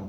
1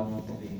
1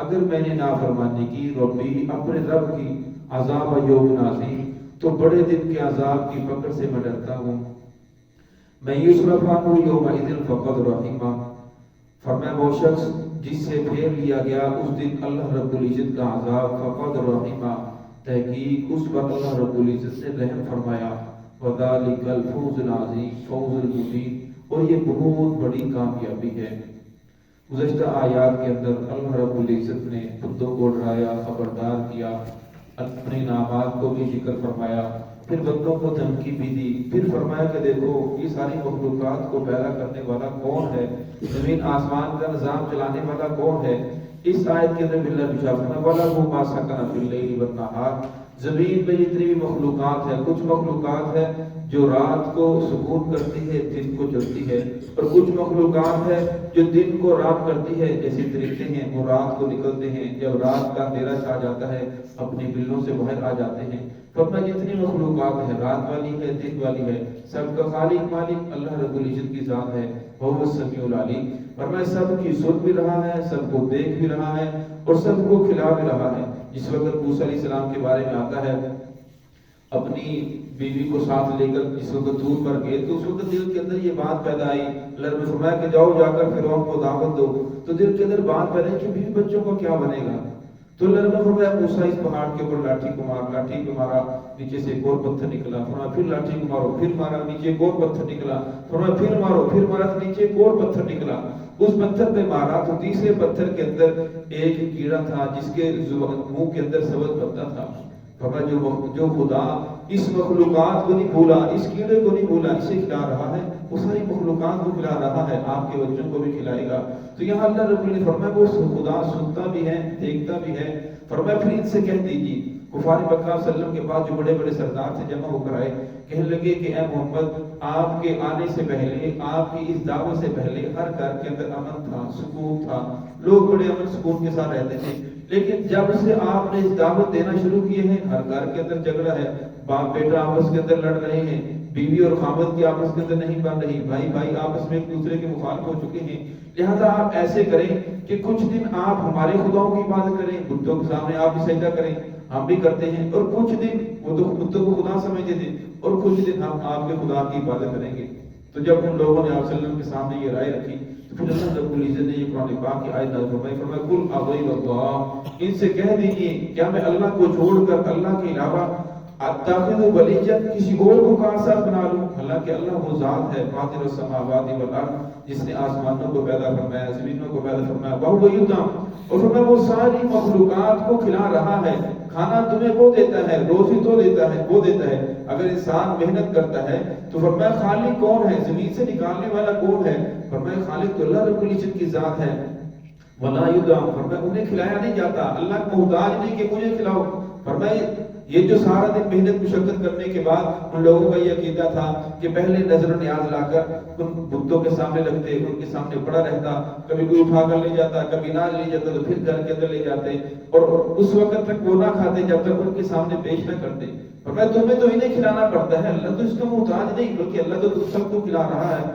اگر میں نے نافرمانی کی ربی اپنے رب کی عذاب یوم عظیم تو بڑے دن کے عذاب کی پکڑ سے میں ڈرتا ہوں. میں یصرف عنہ یومئذ فقد رحمہ، فرمایا وہ شخص جس سے پھیر لیا گیا اس دن اللہ رب العزت کا عذاب فقد رحمہ، تحقیق اس پر اللہ رب العزت نے رحم فرمایا. وذالک الفوز العظیم، فوز المبین، اور یہ بہت بڑی کامیابی ہے. گزشتہ آیات کے اندر اللہ رب العزت نے بتوں کو ڈرایا، خبردار کیا، اپنے انعامات کو بھی ذکر فرمایا، پھر بندوں کو دھمکی بھی دی، پھر فرمایا کہ دیکھو یہ ساری مخلوقات کو پیدا کرنے والا کون ہے، زمین آسمان کا نظام چلانے والا کون ہے. اس آیت کے اندر اللہ بشارت وَلَهُ مَا سَكَنَ فِي اللَّيْلِ وَالنَّهَارِ، زمین پہ جتنی بھی مخلوقات ہے، کچھ مخلوقات ہے جو رات کو سکون کرتی ہے، دن کو چلتی ہے، اور کچھ مخلوقات ہے جو دن کو رات کرتی ہے. جیسے درندے ہیں وہ رات کو نکلتے ہیں، جب رات کا اندھیرا چھا جاتا ہے اپنی بلوں سے باہر آ جاتے ہیں. فرمایا جتنی مخلوقات ہے، رات والی ہے، دن والی ہے، سب کا خالق مالک اللہ رب العزت کی ذات ہے، وہ السمیع العلیم. فرمایا سب کی سن بھی رہا ہے، سب کو دیکھ بھی رہا ہے، اور سب کو کھلا بھی رہا ہے. جس وقت موسیٰ علیہ السلام کے بارے میں آتا ہے، اپنی بیوی کو ساتھ لے کر جس وقت طور پر گئے تو اس وقت دل کے اندر یہ بات پیدا آئی. اللہ نے فرمایا کہ جاؤ جا کر فرعون کو دعوت دو. تو دل کے اندر بات پیدا کہ بیوی بچوں کو کیا بنے گا. تو اللہ نے فرمایا موسیٰ اس پہاڑ کے اوپر لاٹھی کو مار، لاٹھی کو مارا، نیچے سے ایک اور پتھر نکلا. فرمایا پھر لاٹھی کو مارو، پھر مارا، نیچے ایک اور پتھر نکلا. فرمایا پھر مارو، پھر مارا، نیچے ایک اور پتھر نکلا. اس پتھر پہ مارا تو تیسرے پتھر کے اندر ایک کیڑا تھا جس کے منہ کے اندر سبز پتا تھا. فرمایا جو خدا اس مخلوقات کو نہیں بھولا، اس کیڑے کو نہیں بھولا، اسے کھلا رہا ہے، وہ ساری مخلوقات کو کھلا رہا ہے، آپ کے بچوں کو بھی کھلائے گا. تو یہاں اللہ رب نے فرمایا وہ خدا سنتا بھی ہے، دیکھتا بھی ہے. فرمایا پھر ان سے کہہ دیجیے، کفار مکہ صلی اللہ علیہ وسلم کے بعد جو بڑے بڑے سردار سے جمع ہو کر آئے، کہنے لگے کہ اے محمد آپ کے آنے سے پہلے، آپ کی اس دعوت سے پہلے ہر گھر کے اندر امن تھا، سکون تھا، لوگ بڑے امن سکون کے ساتھ رہتے تھے. لیکن جب سے آپ نے اس دعوت دینا شروع کیے ہیں، ہر گھر کے اندر جھگڑا ہے، باپ بیٹا آپس کے اندر لڑ رہے ہیں، بیوی اور خاوند کی آپس کے اندر نہیں بن رہی، بھائی بھائی آپس میں ایک دوسرے کے مخالف ہو چکے ہیں. لہذا آپ ایسے کریں کہ کچھ دن آپ ہمارے خداؤں کی عبادت کریں، بتوں کے سامنے آپ بھی سجدہ کریں، ہم بھی کرتے ہیں، اور کچھ دن وہ تو بتوں کو خدا سمجھتے تھے، اور کچھ دن ہم آپ کے خدا کی عبادت کریں گے. تو جب ان لوگوں نے آپ صلی اللہ علیہ وسلم کے سامنے یہ رائے رکھی تو پھر اللہ رب العزت نے یہ قرآن پاک کی آیت نازل فرمائی. فرمایا قل اغیر اللہ، ان سے کہہ دیجیے کیا میں اللہ کو چھوڑ کر اللہ کے علاوہ اتخذ ولیًا کسی اور کو کارساز بنا لوں. حالانکہ اللہ وہ ذات ہے فاطر السماوات والارض، جس نے آسمانوں کو پیدا فرمایا، زمینوں کو پیدا فرمایا. وہو یطعم، اور فرمایا وہ ساری مخلوقات کو کھلا رہا ہے، کھانا تمہیں وہ دیتا ہے، روزی تو دیتا ہے، وہ دیتا ہے. اگر انسان محنت کرتا ہے تو فرمایا خالق کون ہے، زمین سے نکالنے والا کون ہے. فرمایا خالق تو اللہ رب العزت کی ذات ہے. ولا یطعم، فرمایا انہیں کھلایا نہیں جاتا، اللہ کو محتاج نہیں کہ مجھے کھلاؤ. فرمایا یہ جو سارا دن محنت مشقت کرنے کے بعد ان لوگوں کا یہ عقیدہ تھا کہ پہلے نظر و نیاز لا کر ان بتوں کے سامنے رکھتے، ان کے سامنے پڑا رہتا، کبھی کوئی اٹھا کر لے جاتا، کبھی نہ لے جاتا تو پھر گھر کے اندر لے جاتے، اور اس وقت تک وہ نہ کھاتے جب تک ان کے سامنے پیش نہ کرتے. فرمایا تمہیں تو انہیں کھلانا پڑتا ہے، اللہ تو اس کا محتاج نہیں، بلکہ اللہ تو سب کو کھلا رہا ہے.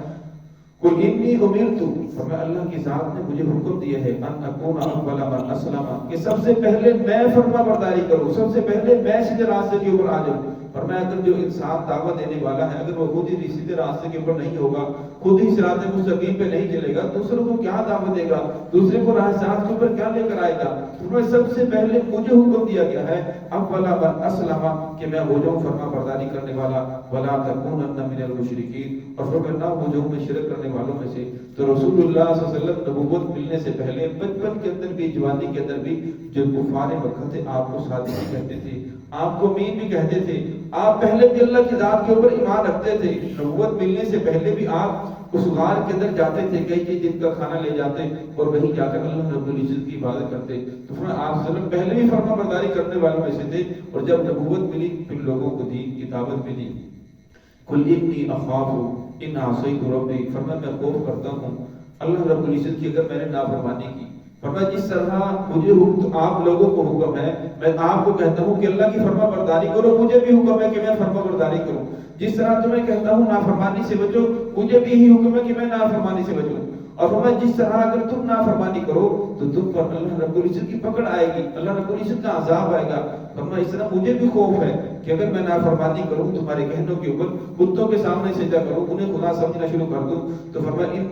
قل انی امرت، فرمایا اللہ کی ذات نے مجھے حکم دیا ہے ان اکون اول من اسلم، کہ سب سے پہلے میں فرما برداری کروں، سب سے پہلے میں سیدھے راستے کے اوپر آ جاؤں. فرمایا اگر جو انسان دعوت دینے والا ہے اگر وہ خود ہی سیدھے راستے کے اوپر نہیں ہوگا، خود ہی صراط مستقیم پہ نہیں چلے گا، دوسروں کو کیا دعوت دے گا، دوسرے کو راہ ساتھ کے اوپر کیا لے کر آئے گا. فرمایا سب سے پہلے مجھے حکم دیا گیا ہے اول من اسلم، کہ میں ہو جاؤں فرما برداری کرنے والا، ولا تکونن من المشرکین، اور فرمایا نہ ہو جاؤں میں شرک کرنے والوں میں سے. تو رسول اللہ صلی اللہ علیہ وسلم نبوت ملنے سے پہلے بچپن کے اندر بھی، جوانی کے اندر بھی جو کفار مکہ تھے آپ کو صادق بھی کہتے تھے، آپ کو امین بھی کہتے تھے، آپ پہلے بھی اللہ کی ذات کے اوپر ایمان رکھتے تھے. نبوت ملنے سے پہلے بھی آپ اس غار کے اندر جاتے تھے، کئی دن کا کھانا لے جاتے اور وہیں جا کر اللہ رب العزت کی عبادت کرتے. تو فرمایا آپ صلی اللہ علیہ وسلم پہلے بھی فرما برداری کرنے والوں میں سے تھے، اور جب نبوت ملی پھر لوگوں کو دین کی دعوت ملی. قل انی اخاف ان عصیت ربی، فرمایا میں خوف کرتا ہوں اللہ رب العزت کی اگر میں نے نافرمانی کی. فرمایا جس طرح مجھے آپ لوگوں کو حکم ہے، میں آپ کو کہتا ہوں کہ اللہ کی فرما برداری کرو، مجھے بھی حکم ہے کہ میں فرما برداری کروں. جس طرح تمہیں کہتا ہوں نافرمانی سے بچو، مجھے بھی یہی حکم ہے کہ میں نافرمانی سے بچوں. اور فرمایا جس طرح اگر تم نافرمانی کرو تو تم پر اللہ رب العزت کی پکڑ آئے گی، اللہ رب العزت کا عذاب آئے گا۔ فرمایا اس طرح مجھے بھی خوف ہے کہ اگر میں نافرمانی کروں تمہارے کہنوں کے اوپر، کتوں کے سامنے سجدہ کروں، انہیں خدا سمجھنا شروع کر دوں، تو فرمایا ان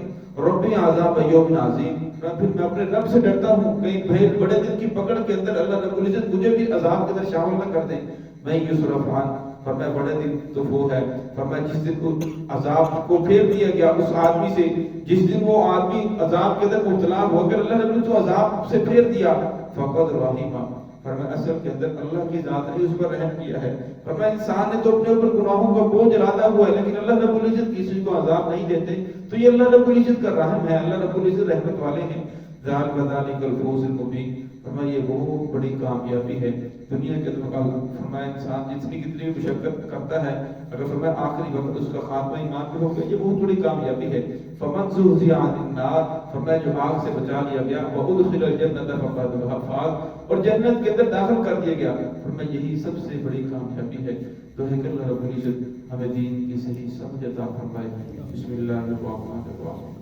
ربی عذاب یوم عظیم، پھر میں اپنے رب سے ڈرتا ہوں کہیں بڑے دن کی پکڑ کے اندر اللہ رب العزت مجھے بھی عذاب کے اندر شامل نہ کر دیں۔ میں یصرف عنہ، فرمایا بڑے دن تو وہ ہے، فرمایا جس دن کو عذاب کو پھیر دیا گیا اس آدمی سے، جس دن وہ آدمی عذاب کے اندر مبتلا ہو کر اللہ رب العزت کو عذاب سے پھیر دیا، فقد رحیمہ، فرمایا اصل کے اندر اللہ کی ذات نے اس پر رحم کیا ہے۔ فرمایا انسان نے تو اپنے اوپر گناہوں کا بوجھ لادا ہوا ہے، لیکن اللہ رب العزت کسی کو عذاب نہیں دیتے، تو یہ اللہ رب العزت کا رحم ہے، اللہ رب العزت رحمت والے ہیں۔ ذالک وذالک الفوز المبین، فرمایا یہ بہت بڑی کامیابی ہے دنیا کے اندر۔ فرمایا انسان جتنی کتنی مشقت کرتا ہے، اگر فرمایا آخری وقت اس کا خاتمہ ایمان پہ ہو گیا، یہ بہت بڑی کامیابی ہے۔ فمن زحزح عن النار، فرمایا جو آگ سے بچا لیا گیا، وادخل الجنۃ فقد فاز، اور جنت کے اندر داخل کر دیا گیا، فرمایا یہی سب سے بڑی کامیابی ہے۔ تو ہے کہ اللہ رب العزت ہمیں دین کی صحیح سمجھ عطا فرمائے۔ بسم اللہ الرحمن الرحیم،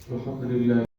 الحمدللہ۔